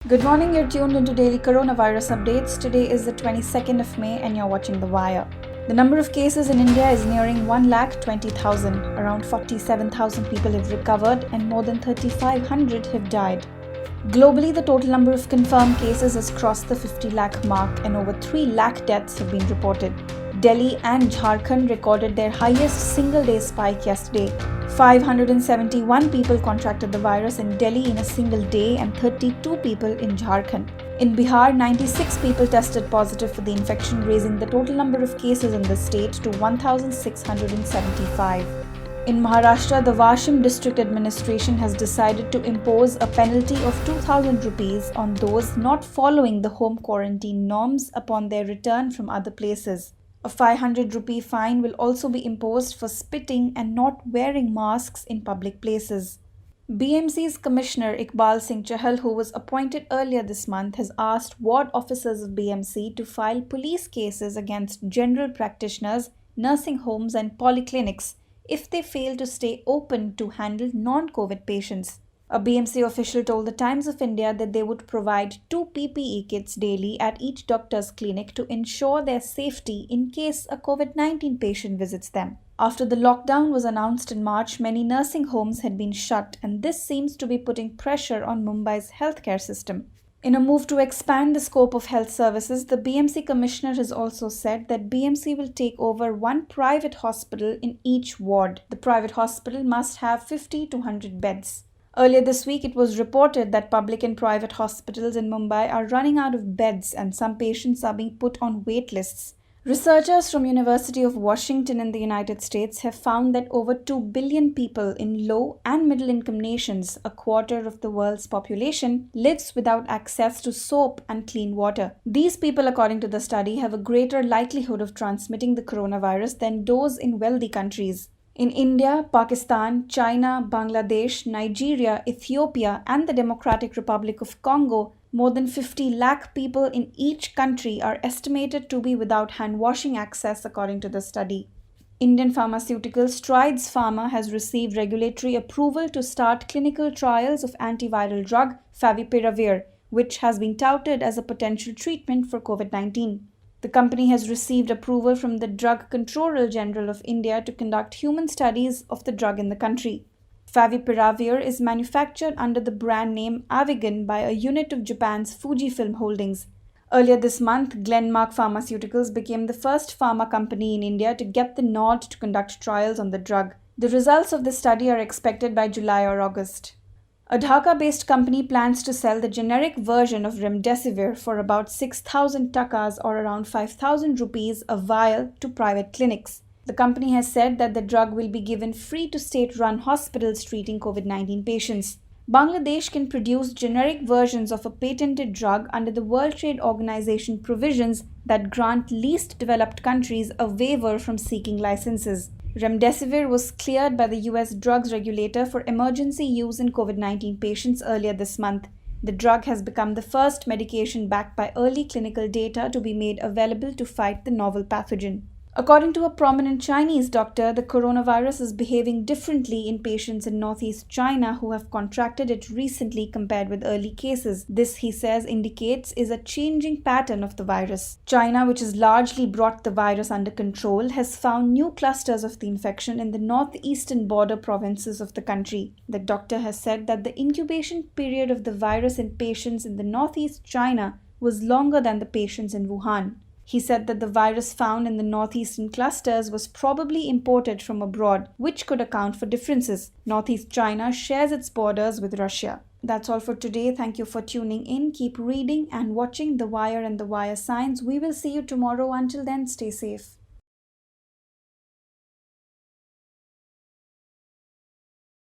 Good morning, you're tuned into daily coronavirus updates. Today is the 22nd of May and you're watching The Wire. The number of cases in India is nearing 1,20,000. Around 47,000 people have recovered and more than 3,500 have died. Globally, the total number of confirmed cases has crossed the 50 lakh mark and over 3 lakh deaths have been reported. Delhi and Jharkhand recorded their highest single-day spike yesterday. 571 people contracted the virus in Delhi in a single day and 32 people in Jharkhand. In Bihar, 96 people tested positive for the infection, raising the total number of cases in the state to 1,675. In Maharashtra, the Washim District Administration has decided to impose a penalty of 2,000 rupees on those not following the home quarantine norms upon their return from other places. A 500 rupee fine will also be imposed for spitting and not wearing masks in public places. BMC's Commissioner Iqbal Singh Chahal, who was appointed earlier this month, has asked ward officers of BMC to file police cases against general practitioners, nursing homes and polyclinics if they fail to stay open to handle non-COVID patients. A BMC official told the Times of India that they would provide 2 PPE kits daily at each doctor's clinic to ensure their safety in case a COVID-19 patient visits them. After the lockdown was announced in March, many nursing homes had been shut, and this seems to be putting pressure on Mumbai's healthcare system. In a move to expand the scope of health services, the BMC Commissioner has also said that BMC will take over one private hospital in each ward. The private hospital must have 50 to 100 beds. Earlier this week, it was reported that public and private hospitals in Mumbai are running out of beds and some patients are being put on wait lists. Researchers from University of Washington in the United States have found that over 2 billion people in low and middle-income nations, a quarter of the world's population, lives without access to soap and clean water. These people, according to the study, have a greater likelihood of transmitting the coronavirus than those in wealthy countries. In India, Pakistan, China, Bangladesh, Nigeria, Ethiopia, and the Democratic Republic of Congo, more than 50 lakh people in each country are estimated to be without hand-washing access, according to the study. Indian pharmaceutical Strides Pharma has received regulatory approval to start clinical trials of antiviral drug Favipiravir, which has been touted as a potential treatment for COVID-19. The company has received approval from the Drug Controller General of India to conduct human studies of the drug in the country. Favipiravir is manufactured under the brand name Avigan by a unit of Japan's Fujifilm Holdings. Earlier this month, Glenmark Pharmaceuticals became the first pharma company in India to get the nod to conduct trials on the drug. The results of the study are expected by July or August. A Dhaka-based company plans to sell the generic version of Remdesivir for about 6,000 takas or around 5,000 rupees a vial to private clinics. The company has said that the drug will be given free to state-run hospitals treating COVID-19 patients. Bangladesh can produce generic versions of a patented drug under the World Trade Organization provisions that grant least developed countries a waiver from seeking licenses. Remdesivir was cleared by the US drugs regulator for emergency use in COVID-19 patients earlier this month. The drug has become the first medication backed by early clinical data to be made available to fight the novel pathogen. According to a prominent Chinese doctor, the coronavirus is behaving differently in patients in northeast China who have contracted it recently compared with early cases. This, he says, indicates is a changing pattern of the virus. China, which has largely brought the virus under control, has found new clusters of the infection in the northeastern border provinces of the country. The doctor has said that the incubation period of the virus in patients in the northeast China was longer than the patients in Wuhan. He said that the virus found in the northeastern clusters was probably imported from abroad, which could account for differences. Northeast China shares its borders with Russia. That's all for today. Thank you for tuning in. Keep reading and watching The Wire and The Wire Signs. We will see you tomorrow. Until then, stay safe.